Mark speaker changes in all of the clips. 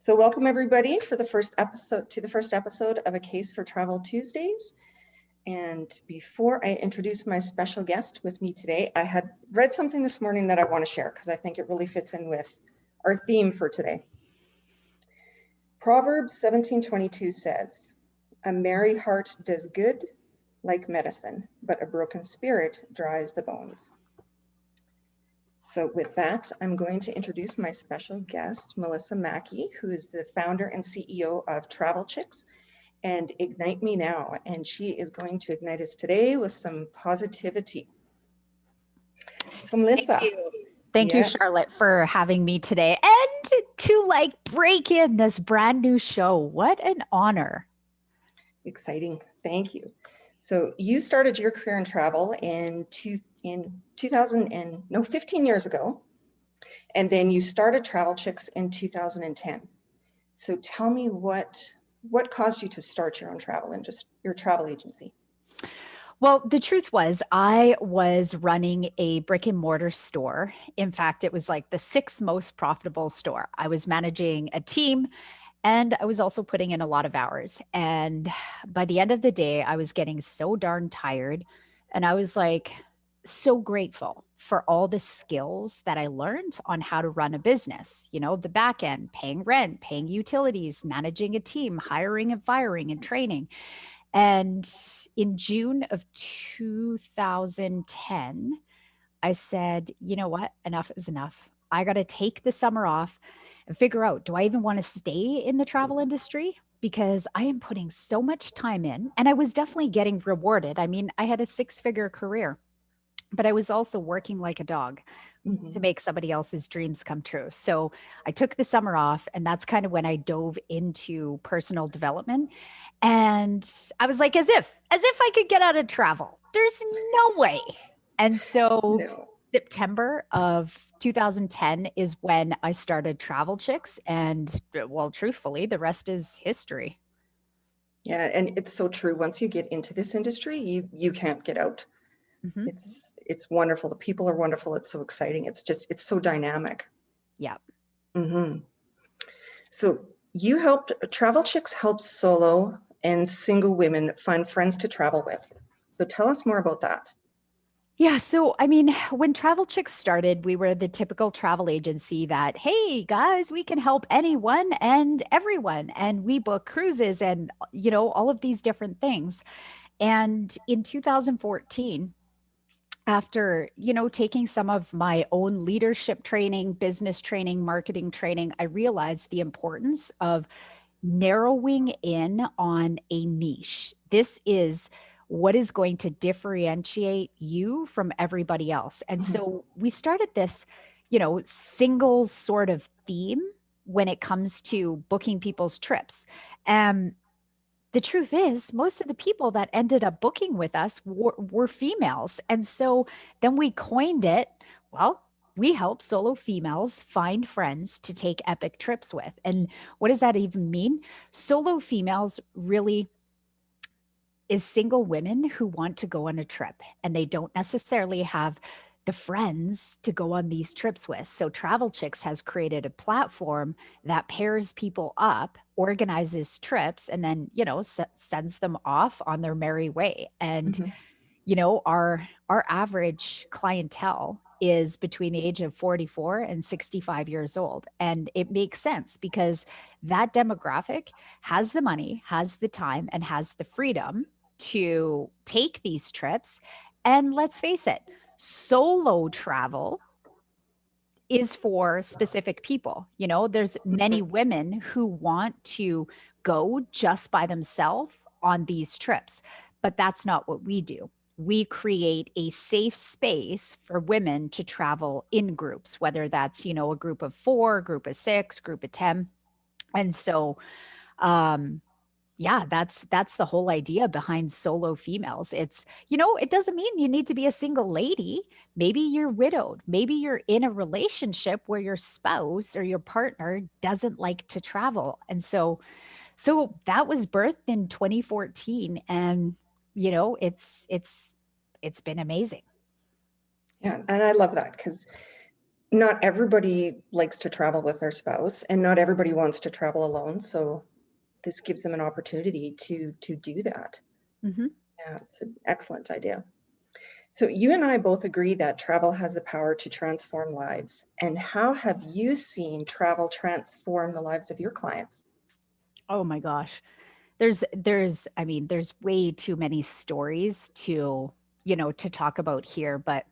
Speaker 1: So welcome everybody for the first episode of A Case for Travel Tuesdays. And before I introduce my special guest with me today, I had read something this morning that I want to share because I think it really fits in with our theme for today. Proverbs 17:22 says, "A merry heart does good like medicine, but a broken spirit dries the bones." So with that, I'm going to introduce my special guest, Melissa Mackey, who is the founder and CEO of Travel Chicks and Ignite Me Now. And she is going to ignite us today with some positivity. So Melissa.
Speaker 2: Thank you, Charlotte, for having me today and to break in this brand new show. What an honor.
Speaker 1: Exciting. Thank you. So you started your career in travel in 15 years ago, and then you started Travel Chicks in 2010. So tell me what caused you to start your own your travel agency?
Speaker 2: Well, the truth was I was running a brick and mortar store. In fact, it was like the sixth most profitable store. I was managing a team and I was also putting in a lot of hours. And by the end of the day, I was getting so darn tired. And I was so grateful for all the skills that I learned on how to run a business, the back end, paying rent, paying utilities, managing a team, hiring and firing and training. And in June of 2010, I said, you know what? Enough is enough. I got to take the summer off and figure out, do I even want to stay in the travel industry? Because I am putting so much time in and I was definitely getting rewarded. I mean, I had a 6-figure career, but I was also working like a dog to make somebody else's dreams come true. So I took the summer off, and that's kind of when I dove into personal development. And I was like, as if I could get out of travel. There's no way. And so September of 2010 is when I started Travel Chicks. And well, truthfully, the rest is history.
Speaker 1: Yeah, and it's so true. Once you get into this industry, you can't get out. Mm-hmm. It's wonderful. The people are wonderful. It's so exciting. It's so dynamic.
Speaker 2: Yeah.
Speaker 1: Mm-hmm. So Travel Chicks helps solo and single women find friends to travel with. So tell us more about that.
Speaker 2: Yeah. So, I mean, when Travel Chicks started, we were the typical travel agency that, hey, guys, we can help anyone and everyone. And we book cruises and, all of these different things. And in 2014, after, taking some of my own leadership training, business training, marketing training, I realized the importance of narrowing in on a niche. This is what is going to differentiate you from everybody else. And so we started this, single sort of theme when it comes to booking people's trips. The truth is, most of the people that ended up booking with us were females. And so then we coined it, well, we help solo females find friends to take epic trips with. And what does that even mean? Solo females really is single women who want to go on a trip and they don't necessarily have the friends to go on these trips with. So Travel Chicks has created a platform that pairs people up, organizes trips, and then, sends them off on their merry way. And, our average clientele is between the age of 44 and 65 years old. And it makes sense because that demographic has the money, has the time, and has the freedom to take these trips. And let's face it, solo travel is for specific people. There's many women who want to go just by themselves on these trips, but that's not what we do. We create a safe space for women to travel in groups, whether that's, a group of 4, group of 6, group of 10. And so, yeah, that's the whole idea behind solo females. It's, it doesn't mean you need to be a single lady. Maybe you're widowed. Maybe you're in a relationship where your spouse or your partner doesn't like to travel. And so that was birthed in 2014. And, it's been amazing.
Speaker 1: Yeah. And I love that because not everybody likes to travel with their spouse, and not everybody wants to travel alone. So this gives them an opportunity to do that.
Speaker 2: Mhm.
Speaker 1: Yeah, it's an excellent idea. So you and I both agree that travel has the power to transform lives. And how have you seen travel transform the lives of your clients?
Speaker 2: Oh my gosh. I mean, there's way too many stories to, to talk about here, but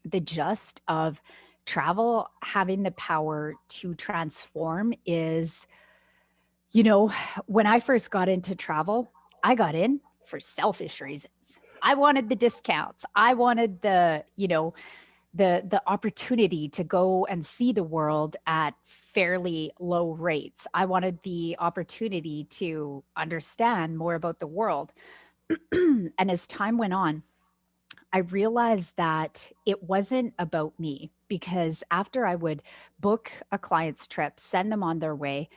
Speaker 2: the gist of travel having the power to transform is, you know, when I first got into travel, I got in for selfish reasons. I wanted the discounts. I wanted the opportunity to go and see the world at fairly low rates. I wanted the opportunity to understand more about the world. And as time went on, I realized that it wasn't about me, because after I would book a client's trip, send them on their way,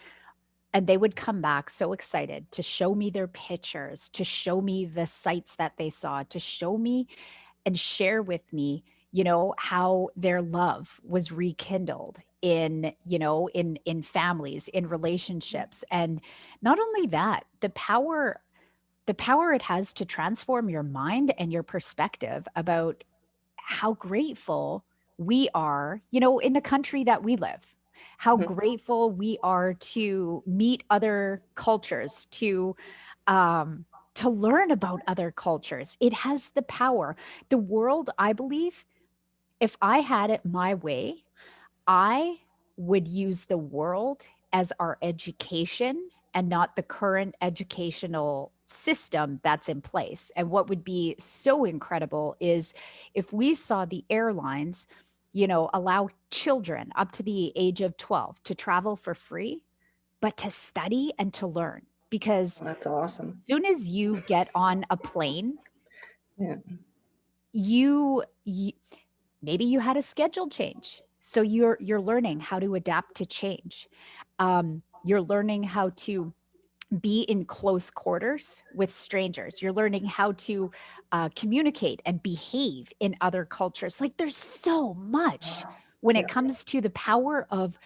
Speaker 2: and they would come back so excited to show me their pictures, to show me the sights that they saw, to show me and share with me, how their love was rekindled in families, in relationships. And not only that, the power it has to transform your mind and your perspective about how grateful we are, in the country that we live, how
Speaker 1: Mhm.
Speaker 2: grateful we are to meet other cultures, um, to learn about other cultures. It has the power. The world, I believe, if I had it my way, I would use the world as our education and not the current educational system that's in place. And what would be so incredible is if we saw the airlines, allow children up to the age of 12 to travel for free, but to study and to learn. Because
Speaker 1: Well, that's awesome.
Speaker 2: as soon as you get on a plane,
Speaker 1: Yeah.
Speaker 2: you maybe you had a schedule change, so you're learning how to adapt to change. You're learning how to be in close quarters with strangers. You're learning how to communicate and behave in other cultures. Like, there's so much when it
Speaker 1: Yeah.
Speaker 2: comes to the power of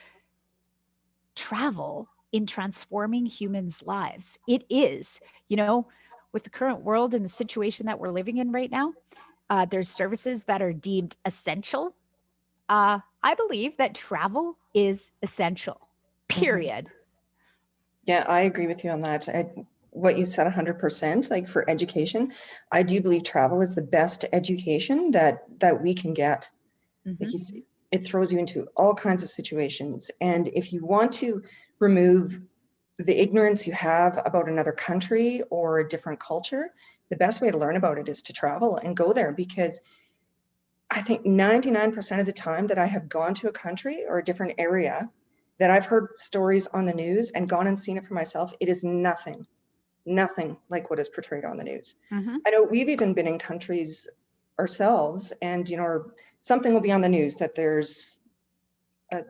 Speaker 2: travel in transforming humans' lives. It is, with the current world and the situation that we're living in right now, there's services that are deemed essential. I believe that travel is essential,
Speaker 1: Mhm.
Speaker 2: period.
Speaker 1: Yeah, I agree with you on that. What you said 100%, like for education, I do believe travel is the best education that we can get. Like
Speaker 2: Hmm.
Speaker 1: it throws you into all kinds of situations. And if you want to remove the ignorance you have about another country or a different culture, the best way to learn about it is to travel and go there, because I think 99% of the time that I have gone to a country or a different area that I've heard stories on the news and gone and seen it for myself, it is nothing like what is portrayed on the news.
Speaker 2: Hmm.
Speaker 1: I know we've even been in countries ourselves, and something will be on the news that there's a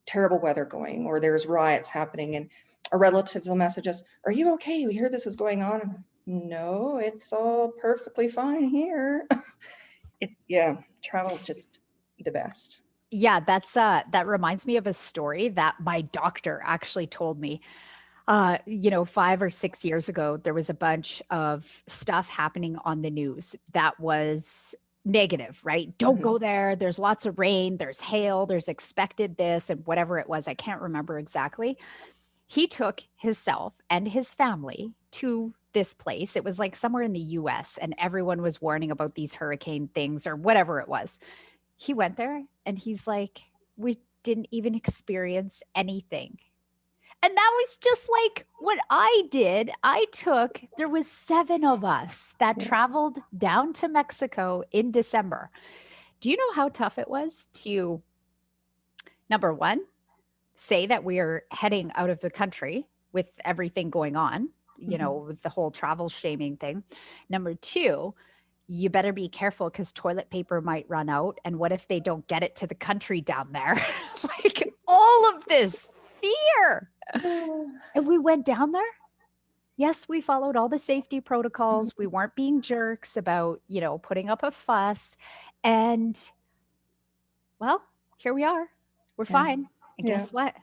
Speaker 1: terrible weather going, or there's riots happening, and our relatives will message us, "Are you okay? We hear this is going on." No, it's all perfectly fine here. Yeah, travel is just the best.
Speaker 2: Yeah, that reminds me of a story that my doctor actually told me. 5 or 6 years ago, there was a bunch of stuff happening on the news that was negative, right? Don't
Speaker 1: Mhm.
Speaker 2: go there. There's lots of rain, there's hail, there's expected this, and whatever it was. I can't remember exactly. He took himself and his family to this place. It was like somewhere in the US, and everyone was warning about these hurricane things or whatever it was. He went there and he's like, we didn't even experience anything. And that was just like what I did. There was 7 of us that
Speaker 1: Yeah.
Speaker 2: traveled down to Mexico in December. Do you know how tough it was to, number one, say that we are heading out of the country with everything going on,
Speaker 1: Mhm.
Speaker 2: with the whole travel shaming thing. Number two, you better be careful because toilet paper might run out. And what if they don't get it to the country down there? Like, all of this fear. And we went down there. Yes, we followed all the safety protocols. We weren't being jerks about, putting up a fuss. And, well, here we are. We're
Speaker 1: Yeah.
Speaker 2: fine. And
Speaker 1: Yeah.
Speaker 2: guess what?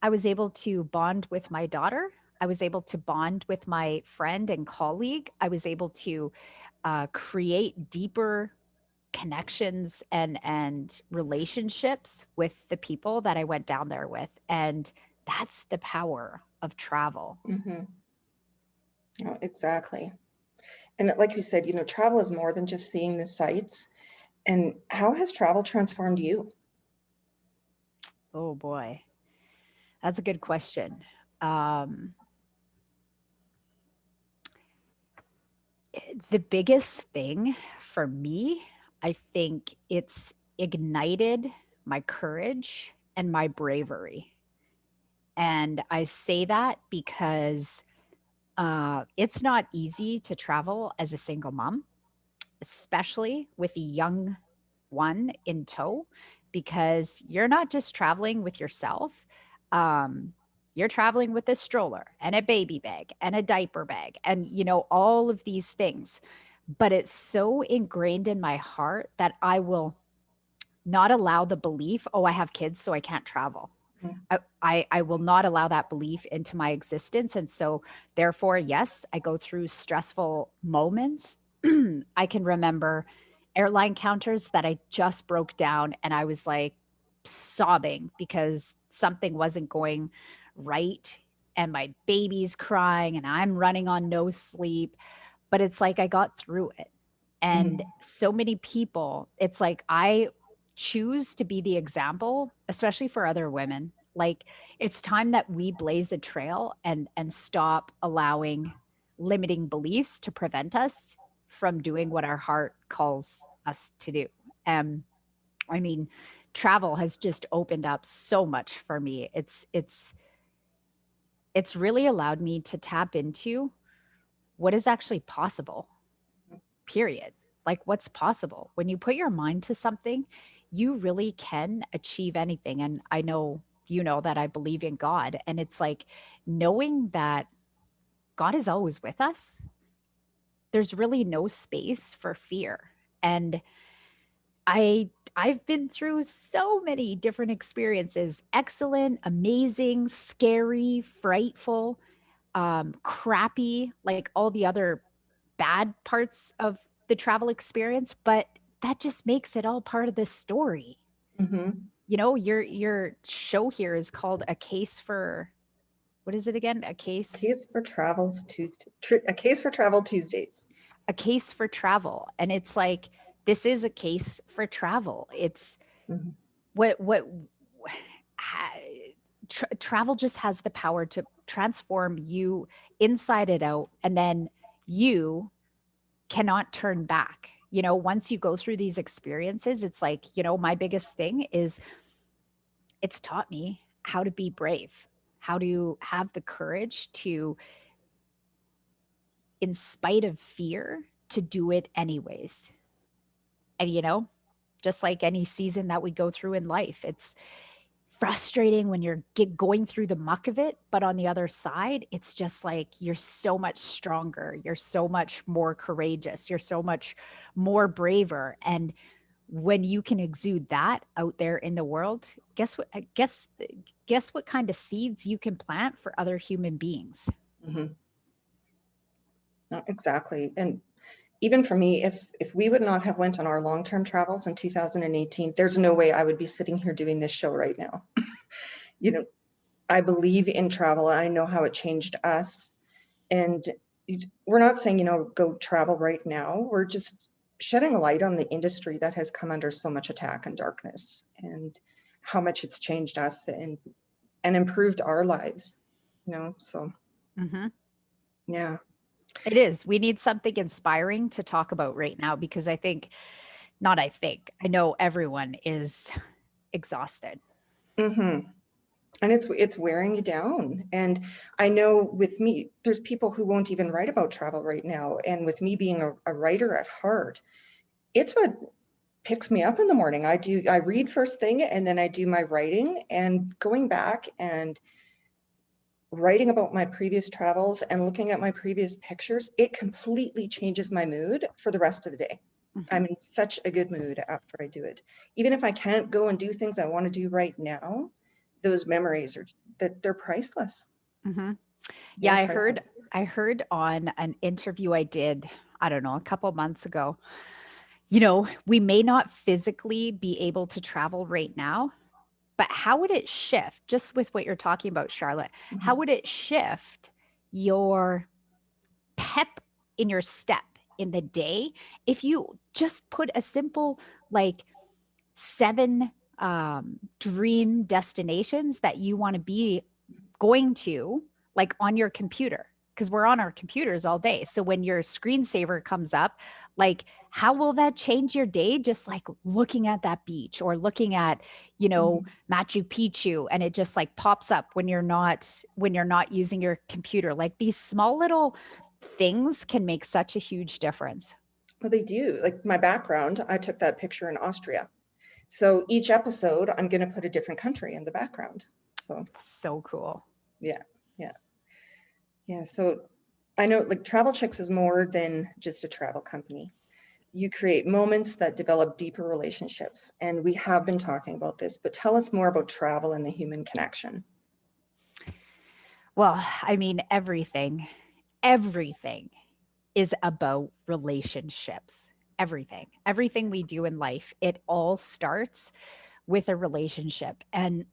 Speaker 2: I was able to bond with my daughter. I was able to bond with my friend and colleague. I was able to create deeper connections and relationships with the people that I went down there with. And that's the power of travel.
Speaker 1: Mm-hmm. Oh, exactly. And like you said, travel is more than just seeing the sights. And how has travel transformed you?
Speaker 2: Oh boy, that's a good question. Um, the biggest thing for me, I think it's ignited my courage and my bravery. And I say that because it's not easy to travel as a single mom, especially with a young one in tow, because you're not just traveling with yourself. Um, you're traveling with a stroller and a baby bag and a diaper bag and, all of these things. But it's so ingrained in my heart that I will not allow the belief, oh, I have kids, so I can't travel.
Speaker 1: Mm-hmm.
Speaker 2: I will not allow that belief into my existence. And so, therefore, yes, I go through stressful moments. I can remember airline counters that I just broke down and I was like sobbing because something wasn't going right. And my baby's crying and I'm running on no sleep. But it's like I got through it. And
Speaker 1: Mm-hmm.
Speaker 2: so many people, it's like I choose to be the example, especially for other women. Like it's time that we blaze a trail and stop allowing limiting beliefs to prevent us from doing what our heart calls us to do. Um, I mean, travel has just opened up so much for me. It's really allowed me to tap into what is actually possible, period. Like what's possible. When you put your mind to something, you really can achieve anything. And I know you know that I believe in God. And it's like knowing that God is always with us, there's really no space for fear. And I've been through so many different experiences, excellent, amazing, scary, frightful, crappy, like all the other bad parts of the travel experience, but that just makes it all part of the story.
Speaker 1: Mm-hmm.
Speaker 2: Your show here is called A Case for, what is it again?
Speaker 1: A case for travel Tuesdays.
Speaker 2: A case for travel. And it's like this is a case for travel. It's
Speaker 1: Mm-hmm.
Speaker 2: what ha- travel just has the power to transform you inside it out, and then you cannot turn back. Once you go through these experiences, it's like, my biggest thing is it's taught me how to be brave, how to have the courage to, in spite of fear, to do it anyways. And, just like any season that we go through in life, it's frustrating when you're going through the muck of it, but on the other side it's just like you're so much stronger, you're so much more courageous, you're so much more braver. And when you can exude that out there in the world, guess what kind of seeds you can plant for other human beings.
Speaker 1: Mm-hmm. No, exactly. And even for me, if we would not have went on our long-term travels in 2018, there's no way I would be sitting here doing this show right now. You know, I believe in travel. I know how it changed us. And we're not saying, go travel right now. We're just shedding a light on the industry that has come under so much attack and darkness, and how much it's changed us and improved our lives, so
Speaker 2: Mm-hmm.
Speaker 1: yeah.
Speaker 2: It is. We need something inspiring to talk about right now because I know everyone is exhausted.
Speaker 1: Mm-hmm. And it's wearing you down. And I know with me, there's people who won't even write about travel right now. And with me being a writer at heart, it's what picks me up in the morning. I read first thing and then I do my writing, and going back and writing about my previous travels and looking at my previous pictures, it completely changes my mood for the rest of the day. I'm in such a good mood after I do it. Even if I can't go and do things I want to do right now, those memories are that they're priceless.
Speaker 2: Hmm. Yeah,
Speaker 1: They're priceless.
Speaker 2: I heard on an interview I did, I don't know, a couple months ago, we may not physically be able to travel right now, but how would it shift, just with what you're talking about, Charlotte? How
Speaker 1: Mhm.
Speaker 2: would it shift your pep in your step in the day if you just put a simple, like, 7 dream destinations that you want to be going to, like, on your computer? Because we're on our computers all day. So when your screensaver comes up, like, how will that change your day? Just like looking at that beach or looking at,
Speaker 1: Mhm.
Speaker 2: Machu Picchu, and it just like pops up when you're not using your computer. Like, these small little things can make such a huge difference.
Speaker 1: Well, they do. Like my background, I took that picture in Austria. So each episode, I'm going to put a different country in the background. So
Speaker 2: So cool.
Speaker 1: yeah, yeah, yeah. So I know like Travel Chicks is more than just a travel company. You create moments that develop deeper relationships. And we have been talking about this, but tell us more about travel and the human connection.
Speaker 2: Well, I mean, everything is about relationships. Everything we do in life, it all starts with a relationship. And,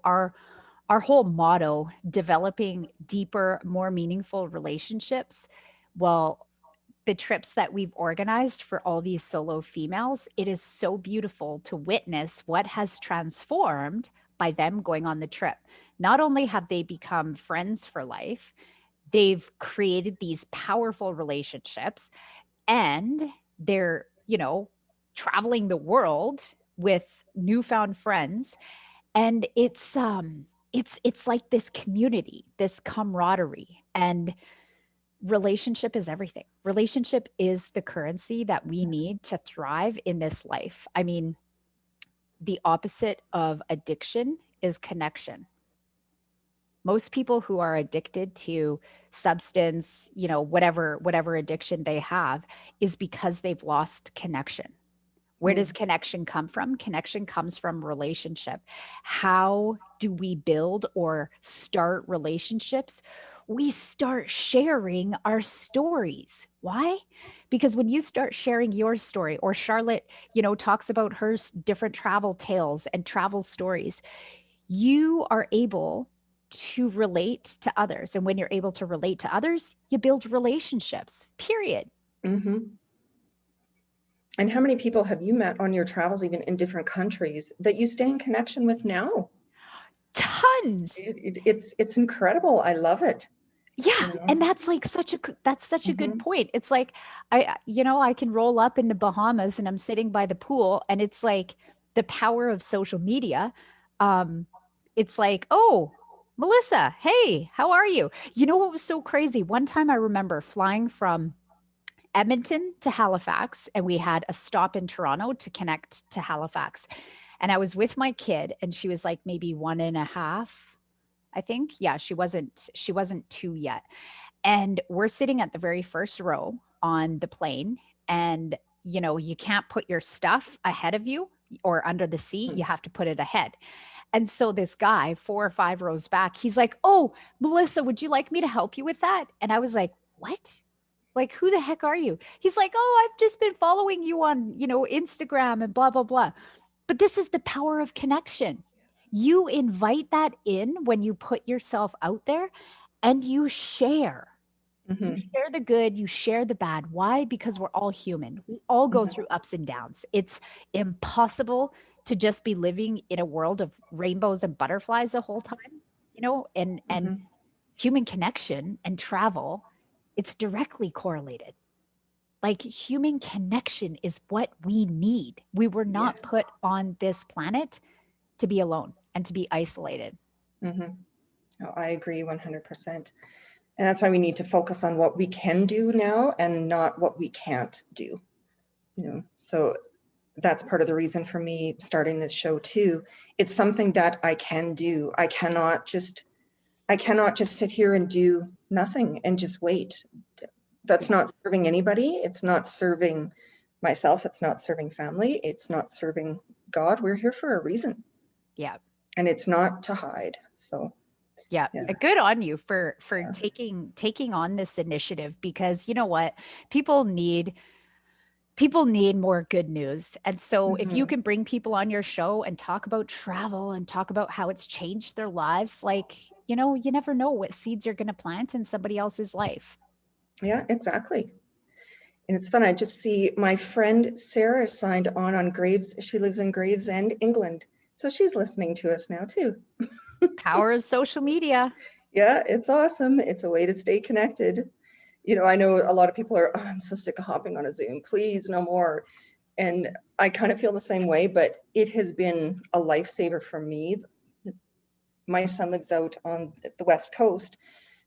Speaker 2: our whole motto, developing deeper, more meaningful relationships. Well, the trips that we've organized for all these solo females, it is so beautiful to witness what has transformed by them going on the trip. Not only have they become friends for life, they've created these powerful relationships, and they're, traveling the world with newfound friends. And it's like this community, this camaraderie, and relationship is everything. Relationship is the currency that we need to thrive in this life. I mean, the opposite of addiction is connection. Most people who are addicted to substance, whatever addiction they have, is because they've lost connection. Where does
Speaker 1: Mm.
Speaker 2: connection come from? Connection comes from relationship. How do we build or start relationships? We start sharing our stories. Why? Because when you start sharing your story, or Charlotte, talks about her different travel tales and travel stories, you are able to relate to others. And when you're able to relate to others, you build relationships, period.
Speaker 1: Hmm. And how many people have you met on your travels, even in different countries, that you stay in connection with now?
Speaker 2: Tons.
Speaker 1: It's incredible. I love it.
Speaker 2: Yeah,
Speaker 1: You know.
Speaker 2: and that's such a good
Speaker 1: Hmm.
Speaker 2: point. It's like I can roll up in the Bahamas and I'm sitting by the pool, and it's like the power of social media. Um it's like, "Oh, Melissa, hey, how are you?" You know what was so crazy? One time I remember flying from Edmonton to Halifax, and we had a stop in Toronto to connect to Halifax. And I was with my kid, and she was like maybe 1.5, I think. Yeah, she wasn't 2 yet. And we're sitting at the very first row on the plane, and you can't put your stuff ahead of you or under the seat. You have to put it ahead. And so this guy 4 or 5 rows back, he's like, "Oh, Melissa, would you like me to help you with that?" And I was like, "What? Like, who the heck are you?" He's like, "Oh, I've just been following you on, Instagram and blah, blah, blah." But this is the power of connection. You invite that in when you put yourself out there, and you share. You
Speaker 1: Hmm.
Speaker 2: share the good, you share the bad. Why? Because we're all human. We all go
Speaker 1: Hmm.
Speaker 2: through ups and downs. It's impossible to just be living in a world of rainbows and butterflies the whole time, and
Speaker 1: Hmm.
Speaker 2: human connection and travel, it's directly correlated. Like, human connection is what we need. We were not
Speaker 1: Yes.
Speaker 2: put on this planet to be alone and to be isolated.
Speaker 1: Hmm. Oh, I agree 100%. And that's why we need to focus on what we can do now and not what we can't do. So that's part of the reason for me starting this show too. It's something that I can do. I cannot just sit here and do nothing and just wait. That's not serving anybody. It's not serving myself. It's not serving family. It's not serving God. We're here for a reason.
Speaker 2: Yeah.
Speaker 1: And it's not to hide. So
Speaker 2: Yeah.
Speaker 1: yeah.
Speaker 2: Good on you for
Speaker 1: Yeah.
Speaker 2: taking on this initiative, because you know what? People need more good news. And so if you
Speaker 1: Mhm.
Speaker 2: can bring people on your show and talk about travel and talk about how it's changed their lives, like, you never know what seeds you're going to plant in somebody else's life.
Speaker 1: Yeah, exactly. And it's fun. I just see my friend Sarah signed on Graves. She lives in Gravesend, England. So she's listening to us now too.
Speaker 2: Power of social media.
Speaker 1: Yeah, it's awesome. It's a way to stay connected. I know a lot of people are, oh, I'm so sick of hopping on a Zoom. Please, no more. And I kind of feel the same way, but it has been a lifesaver for me. My son lives out on the West Coast,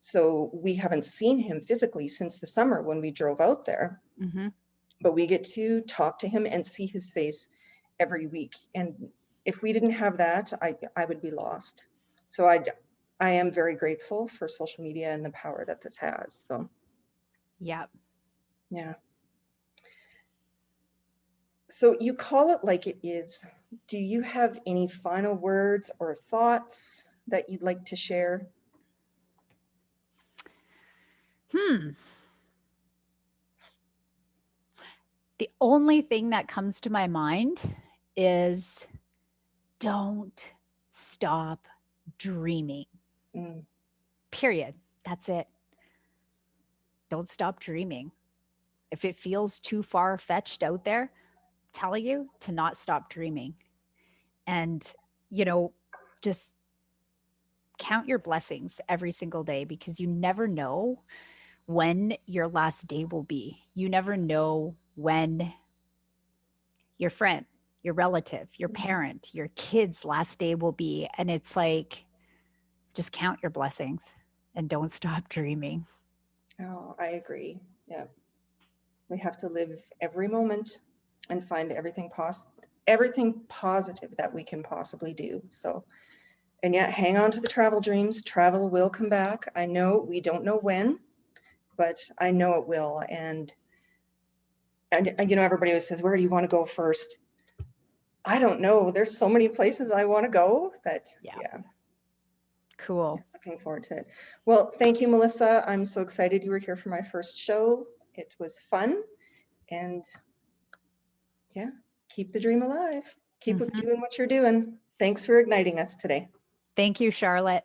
Speaker 1: so we haven't seen him physically since the summer when we drove out there.
Speaker 2: Mm-hmm.
Speaker 1: But we get to talk to him and see his face every week. And if we didn't have that, I would be lost. So I am very grateful for social media and the power that this has. So
Speaker 2: Yeah.
Speaker 1: yeah. So you call it like it is. Do you have any final words or thoughts that you'd like to share?
Speaker 2: The only thing that comes to my mind is don't stop dreaming.
Speaker 1: Mm,
Speaker 2: Period. That's it. Don't stop dreaming. If it feels too far fetched out there, I'm telling you to not stop dreaming. And, just count your blessings every single day, because you never know when your last day will be. You never know when your friend, your relative, your parent, your kid's last day will be. And it's like, just count your blessings and don't stop dreaming.
Speaker 1: oh, I agree. Yeah. We have to live every moment and find everything positive that we can possibly do. So, and yeah, hang on to the travel dreams. Travel will come back. I know we don't know when, but I know it will. And everybody always says, where do you want to go first? I don't know. There's so many places I want to go that,
Speaker 2: Yeah.
Speaker 1: yeah,
Speaker 2: Cool.
Speaker 1: looking forward to it. Well, thank you, Melissa. I'm so excited you were here for my first show. It was fun. And yeah, keep the dream alive. Keep
Speaker 2: Mhm.
Speaker 1: doing what you're doing. Thanks for igniting us today.
Speaker 2: Thank you, Charlotte.